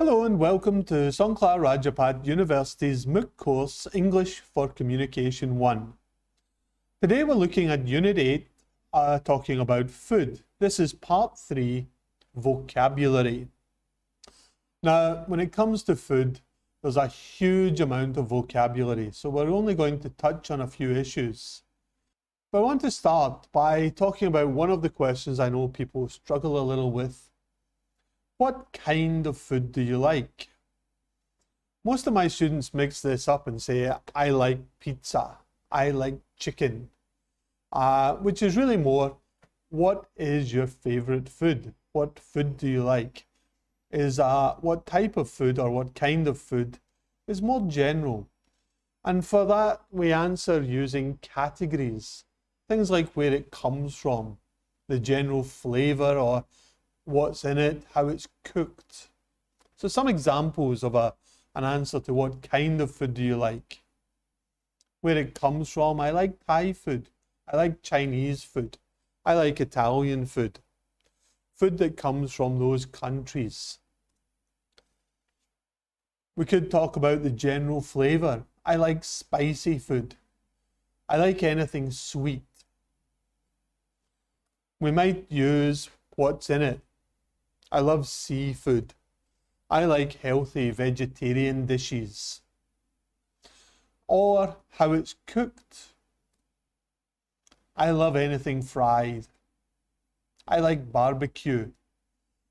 Hello and welcome to Songkla Rajabhat University's MOOC course English for Communication 1. Today we're looking at Unit 8, talking about food. This is Part 3, Vocabulary. Now, when it comes to food, there's a huge amount of vocabulary, so we're only going to touch on a few issues. But I want to start by talking about one of the questions I know people struggle a little with. What kind of food do you like? Most of my students mix this up and say, I like pizza, I like chicken, which is really more, what is your favorite food? What food do you like? What type of food or what kind of food is more general. And for that, we answer using categories. Things like where it comes from, the general flavor or what's in it, how it's cooked. So some examples of an answer to what kind of food do you like. Where it comes from, I like Thai food. I like Chinese food. I like Italian food. Food that comes from those countries. We could talk about the general flavor. I like spicy food. I like anything sweet. We might use what's in it. I love seafood. I like healthy vegetarian dishes. Or how it's cooked. I love anything fried. I like barbecue.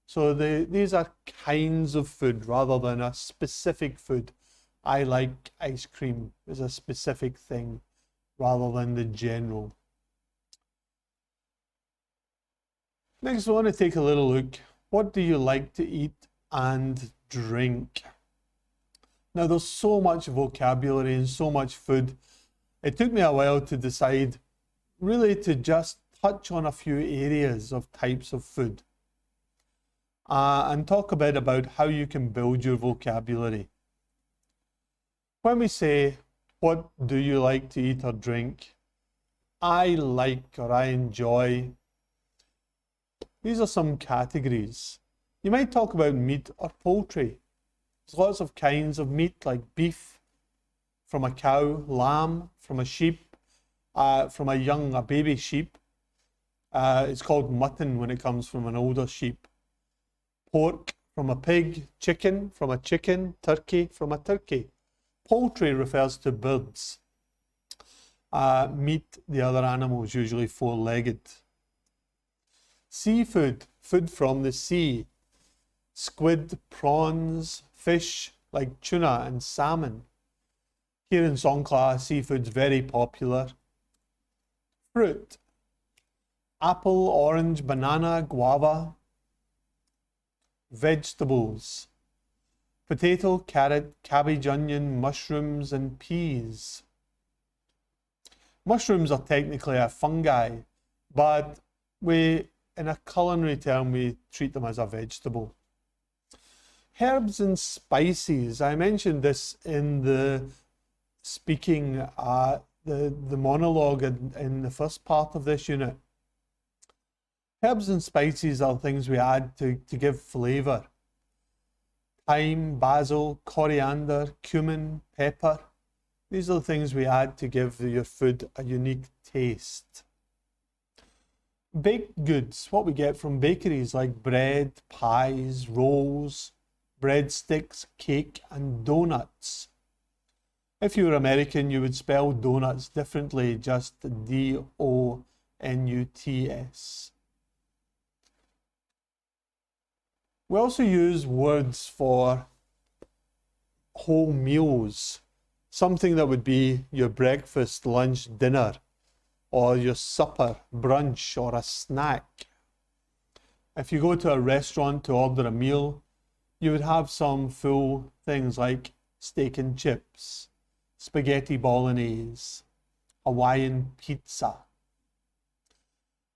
So these are kinds of food rather than a specific food. I like ice cream is a specific thing rather than the general. Next, I want to take a little look. What do you like to eat and drink? Now, there's so much vocabulary and so much food. It took me a while to decide really to just touch on a few areas of types of food and talk a bit about how you can build your vocabulary. When we say, what do you like to eat or drink? I like or I enjoy. These are some categories. You might talk about meat or poultry. There's lots of kinds of meat like beef from a cow, lamb from a sheep, from a baby sheep. It's called mutton when it comes from an older sheep. Pork from a pig, chicken from a chicken, turkey from a turkey. Poultry refers to birds. Meat, the other animals, usually four-legged. Seafood, food from the sea. Squid, prawns, fish like tuna and salmon. Here in Songkla, seafood's very popular. Fruit. Apple, orange, banana, guava. Vegetables. Potato, carrot, cabbage, onion, mushrooms and peas. Mushrooms are technically a fungi, but in a culinary term, we treat them as a vegetable. Herbs and spices. I mentioned this in the speaking, the monologue in the first part of this unit. Herbs and spices are things we add to give flavor. Thyme, basil, coriander, cumin, pepper. These are the things we add to give your food a unique taste. Baked goods, what we get from bakeries like bread, pies, rolls, breadsticks, cake, and donuts. If you were American, you would spell donuts differently, just D-O-N-U-T-S. We also use words for whole meals, something that would be your breakfast, lunch, dinner, or your supper, brunch, or a snack. If you go to a restaurant to order a meal, you would have some full things like steak and chips, spaghetti bolognese, Hawaiian pizza.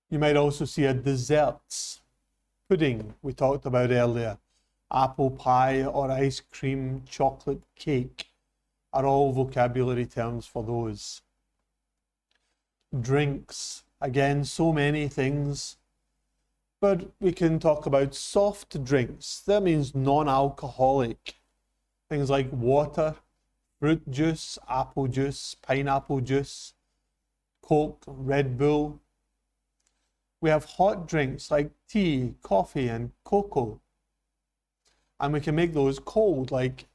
You might also see a desserts, pudding we talked about earlier, apple pie or ice cream, chocolate cake are all vocabulary terms for those. Drinks, again, so many things. But we can talk about soft drinks. That means non-alcoholic. Things like water, fruit juice, apple juice, pineapple juice, Coke, Red Bull. We have hot drinks like tea, coffee, and cocoa. And we can make those cold, like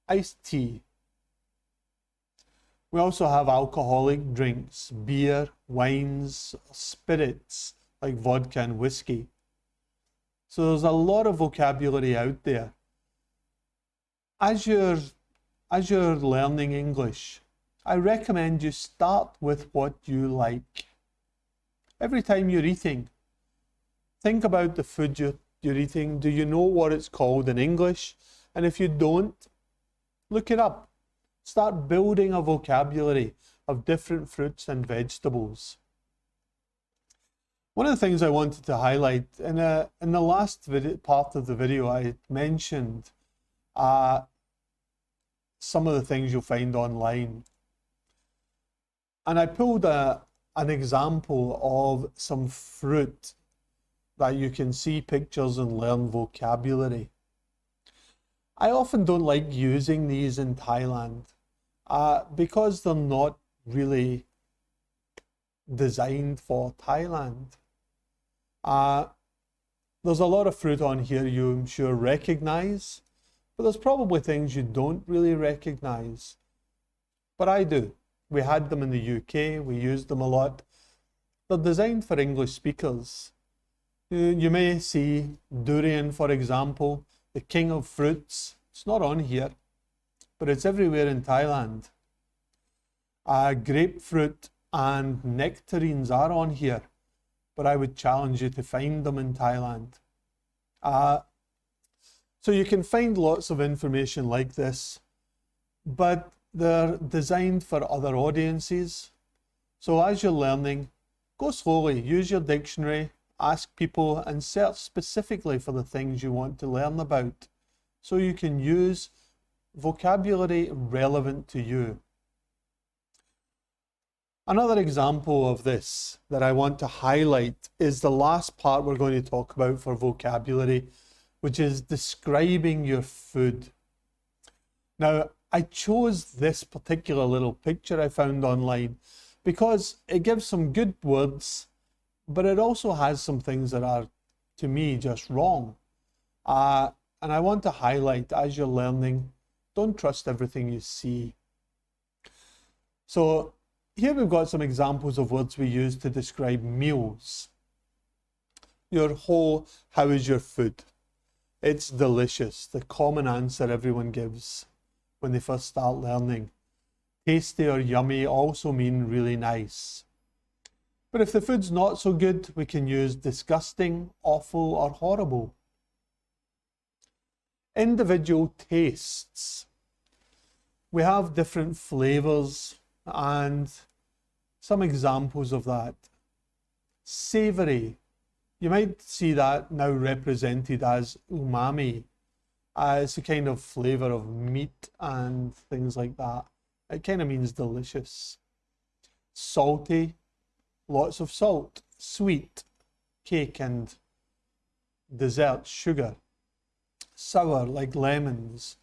iced tea. We also have alcoholic drinks, beer, wines, spirits, like vodka and whiskey. So there's a lot of vocabulary out there. As you're learning English, I recommend you start with what you like. Every time you're eating, think about the food you're eating. Do you know what it's called in English? And if you don't, look it up. Start building a vocabulary of different fruits and vegetables. One of the things I wanted to highlight, in the last part of the video, I mentioned some of the things you'll find online. And I pulled an example of some fruit that you can see pictures and learn vocabulary. I often don't like using these in Thailand because they're not really designed for Thailand. There's a lot of fruit on here you, I'm sure, recognize, but there's probably things you don't really recognize. But I do. We had them in the UK, we used them a lot. They're designed for English speakers. You may see durian, for example, the king of fruits. It's not on here, but it's everywhere in Thailand. Grapefruit and nectarines are on here, but I would challenge you to find them in Thailand. So you can find lots of information like this, but they're designed for other audiences. So as you're learning, go slowly, use your dictionary, ask people, and search specifically for the things you want to learn about, so you can use vocabulary relevant to you. Another example of this that I want to highlight is the last part we're going to talk about for vocabulary, which is describing your food. Now, I chose this particular little picture I found online because it gives some good words, but it also has some things that are, to me, just wrong. And I want to highlight, as you're learning, don't trust everything you see. So here we've got some examples of words we use to describe meals. How is your food? It's delicious, the common answer everyone gives when they first start learning. Tasty or yummy also mean really nice. But if the food's not so good, we can use disgusting, awful, or horrible. Individual tastes. We have different flavors and some examples of that. Savory. You might see that now represented as umami. It's a kind of flavor of meat and things like that. It kind of means delicious. Salty, lots of salt. Sweet, cake and dessert, sugar. Sour, like lemons.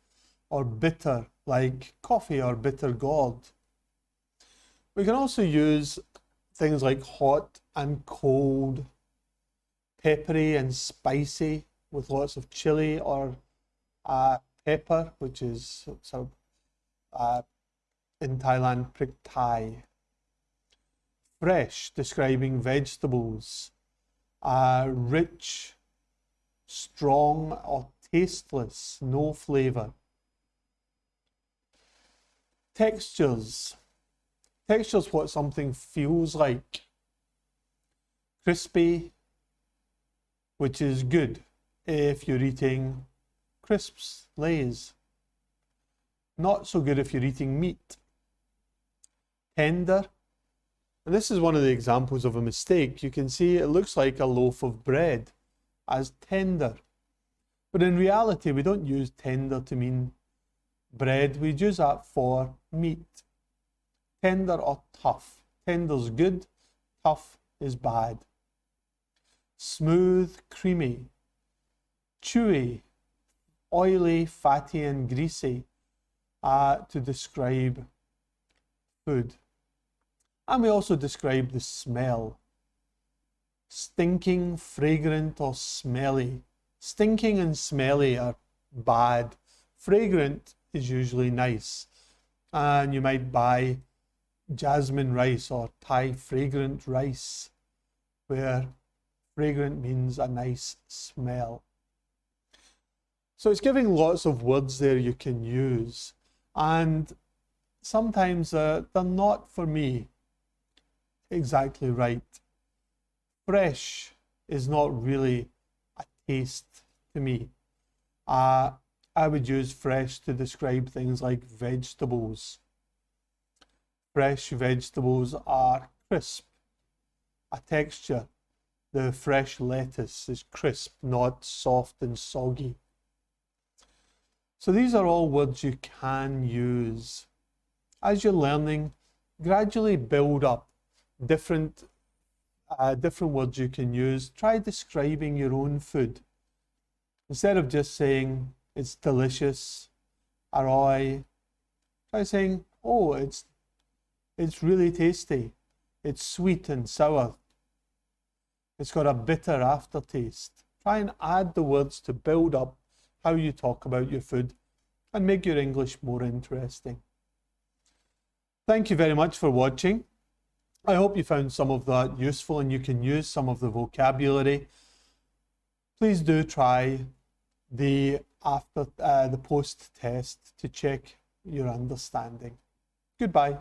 Or bitter, like coffee or bitter gourd. We can also use things like hot and cold, peppery and spicy with lots of chili or pepper, which is sort of in Thailand, prik thai. Fresh, describing vegetables. Rich, strong or tasteless, no flavor. Textures. Texture's what something feels like. Crispy, which is good if you're eating crisps, Lay's. Not so good if you're eating meat. Tender. And this is one of the examples of a mistake. You can see it looks like a loaf of bread as tender. But in reality, we don't use tender to mean bread. We use that for meat. Tender or tough. Tender's good, tough is bad. smooth, creamy, chewy, oily, fatty, and greasy to describe food. And we also describe the smell. Stinking, fragrant, or smelly. Stinking and smelly are bad. Fragrant is usually nice. And you might buy jasmine rice or Thai fragrant rice, where fragrant means a nice smell. So it's giving lots of words there you can use, and sometimes they're not, for me, exactly right. Fresh is not really a taste to me. I would use fresh to describe things like vegetables. Fresh vegetables are crisp, a texture. The fresh lettuce is crisp, not soft and soggy. So these are all words you can use. As you're learning, gradually build up different words you can use. Try describing your own food. Instead of just saying it's delicious, try saying, oh, it's really tasty. It's sweet and sour. It's got a bitter aftertaste. Try and add the words to build up how you talk about your food and make your English more interesting. Thank you very much for watching. I hope you found some of that useful and you can use some of the vocabulary. Please do try the post test to check your understanding. Goodbye.